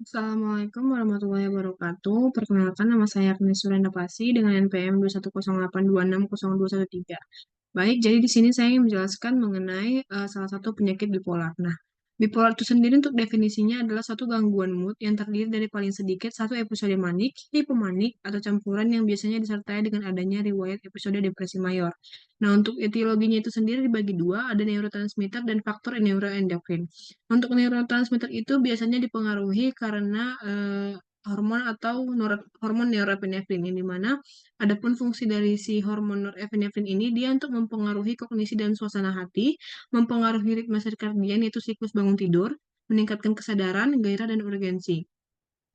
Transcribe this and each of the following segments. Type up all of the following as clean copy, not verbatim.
Assalamualaikum warahmatullahi wabarakatuh. Perkenalkan, nama saya Agnes Surendapasi dengan NPM 21082602113. Baik, jadi di sini saya ingin menjelaskan mengenai salah satu penyakit bipolar. Nah, bipolar itu sendiri untuk definisinya adalah suatu gangguan mood yang terdiri dari paling sedikit satu episode manik, hipomanik, atau campuran yang biasanya disertai dengan adanya riwayat episode depresi mayor. Nah, untuk etiologinya itu sendiri dibagi dua, ada neurotransmitter dan faktor neuroendokrin. Untuk neurotransmitter itu biasanya dipengaruhi karena hormon atau hormon norepinefrin, yang dimana adapun fungsi dari si hormon norepinefrin ini dia untuk mempengaruhi kognisi dan suasana hati, mempengaruhi ritme sirkadian yaitu siklus bangun tidur, meningkatkan kesadaran, gairah dan urgensi.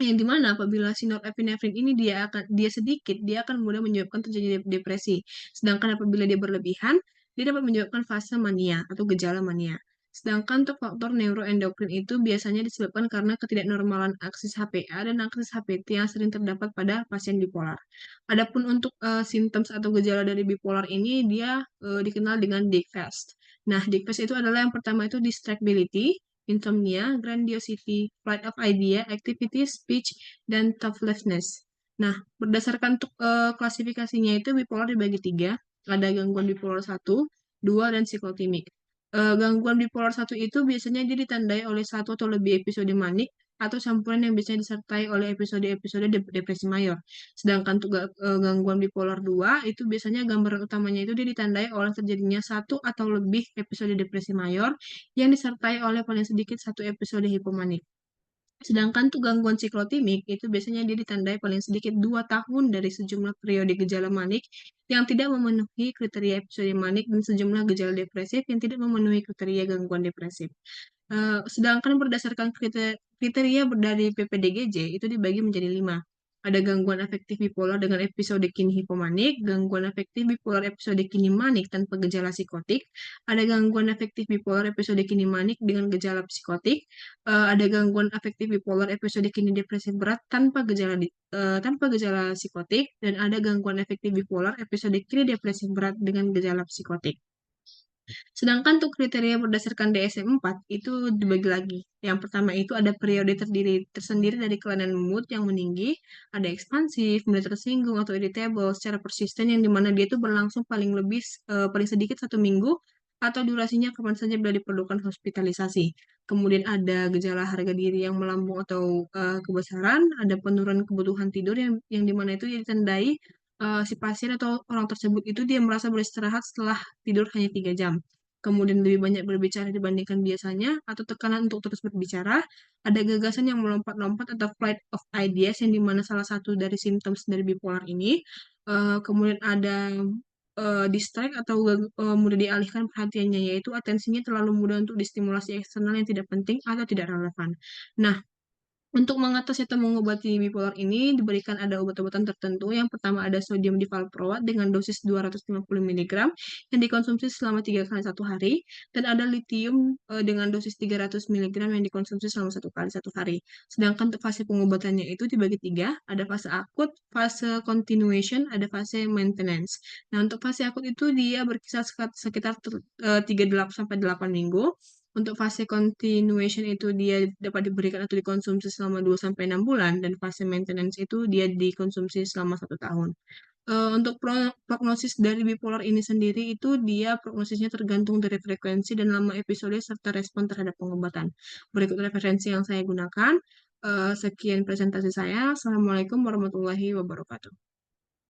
Yang dimana apabila si norepinefrin ini dia sedikit, dia akan mudah menyebabkan terjadi depresi. Sedangkan apabila dia berlebihan, dia dapat menyebabkan fase mania atau gejala mania. Sedangkan untuk faktor neuroendokrin itu biasanya disebabkan karena ketidaknormalan aksis HPA dan aksis HPT yang sering terdapat pada pasien bipolar. Adapun untuk simptoms atau gejala dari bipolar ini dia dikenal dengan DICFAST. Nah, DICFAST itu adalah yang pertama itu distractibility, insomnia, grandiosity, flight of idea, activity, speech, dan thoughtlessness. Nah, berdasarkan untuk klasifikasinya itu bipolar dibagi tiga. Ada gangguan bipolar satu, 2, dan psikotimik. Gangguan bipolar satu itu biasanya dia ditandai oleh satu atau lebih episode manik atau campuran yang biasanya disertai oleh episode-episode depresi mayor. Sedangkan untuk gangguan bipolar 2 itu biasanya gambaran utamanya itu dia ditandai oleh terjadinya satu atau lebih episode depresi mayor yang disertai oleh paling sedikit satu episode hipomanik. Sedangkan tuh gangguan siklotimik itu biasanya dia ditandai paling sedikit 2 tahun dari sejumlah periode gejala manik yang tidak memenuhi kriteria episode manik dan sejumlah gejala depresif yang tidak memenuhi kriteria gangguan depresif. Sedangkan berdasarkan kriteria dari PPDGJ itu dibagi menjadi 5. Ada gangguan afektif bipolar dengan episode kini hipomanik, gangguan afektif bipolar episode kini manik tanpa gejala psikotik, ada gangguan afektif bipolar episode kini manik dengan gejala psikotik, ada gangguan afektif bipolar episode kini depresi berat tanpa gejala psikotik, dan ada gangguan afektif bipolar episode kini depresi berat dengan gejala psikotik. Sedangkan untuk kriteria berdasarkan DSM-4 itu dibagi lagi. Yang pertama itu ada periode tersendiri dari kelainan mood yang meninggi, ada ekspansif, mudah tersinggung atau irritable secara persisten yang dimana dia itu berlangsung paling sedikit 1 minggu atau durasinya kapan saja bila diperlukan hospitalisasi. Kemudian ada gejala harga diri yang melambung atau kebesaran, ada penurunan kebutuhan tidur yang dimana itu ditandai si pasien atau orang tersebut itu dia merasa beristirahat setelah tidur hanya 3 jam. Kemudian lebih banyak berbicara dibandingkan biasanya, atau tekanan untuk terus berbicara, ada gagasan yang melompat-lompat atau flight of ideas, yang dimana salah satu dari simptoms dari bipolar ini. Kemudian ada distract atau mudah dialihkan perhatiannya, yaitu atensinya terlalu mudah untuk distimulasi eksternal yang tidak penting atau tidak relevan. Nah, untuk mengatasi atau mengobati bipolar ini diberikan ada obat-obatan tertentu. Yang pertama ada sodium divalproat dengan dosis 250 mg yang dikonsumsi selama 3 kali 1 hari, dan ada litium dengan dosis 300 mg yang dikonsumsi selama 1 kali 1 hari. Sedangkan untuk fase pengobatannya itu dibagi tiga, ada fase akut, fase continuation, ada fase maintenance. Nah, untuk fase akut itu dia berkisar sekitar 3 sampai 8 minggu. Untuk fase continuation itu dia dapat diberikan atau dikonsumsi selama 2 sampai 6 bulan, dan fase maintenance itu dia dikonsumsi selama 1 tahun. Untuk prognosis dari bipolar ini sendiri itu dia prognosisnya tergantung dari frekuensi dan lama episode serta respon terhadap pengobatan. Berikut referensi yang saya gunakan. Sekian presentasi saya. Assalamualaikum warahmatullahi wabarakatuh.